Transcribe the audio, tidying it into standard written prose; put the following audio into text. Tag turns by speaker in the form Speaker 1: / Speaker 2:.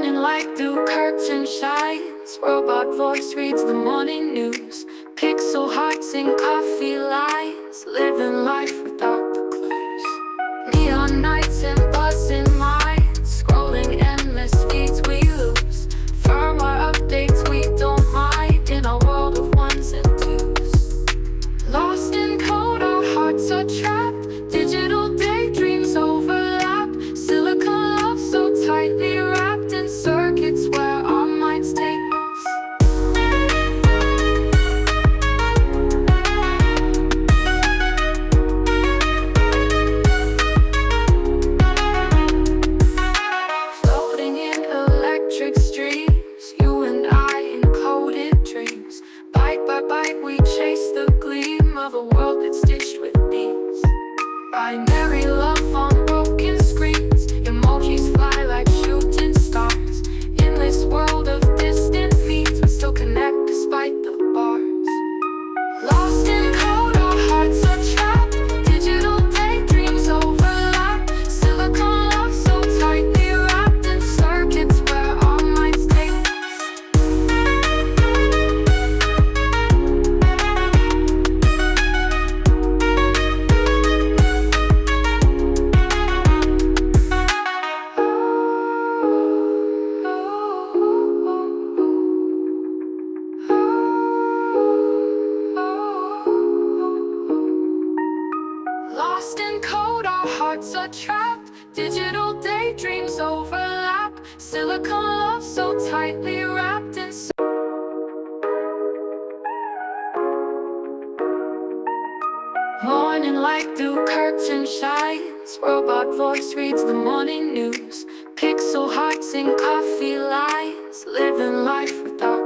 Speaker 1: Morning light through curtain shines, robot voice reads the morning news. Pixel hearts in coffee lines, living life without the clues. Neon nights and buzzing minds, scrolling endless feeds we lose. Firmware updates we don't mind, in a world of ones and twos. Lost in code, our hearts are trapped, digital daydreams overlap. Silicon love so tightly wrapped in circuits where our minds take us. Floating in electric streams, you and I encoded dreams. Bite by bite we chase the gleam of a world that's stitched with beams. Binary love on broken screens, emojis fly like shooting stars. In this world of distant means, we still connect despite the bars. Lost in code, our hearts are trapped, digital daydreams overlap. Silicon love so tightly wrapped in circuits where our minds take us. Lost in code, our hearts are trapped, digital daydreams overlap. Silicon love so tightly wrapped in morning light through curtain shines, robot voice reads the morning news. Pixel hearts in coffee lines, living life without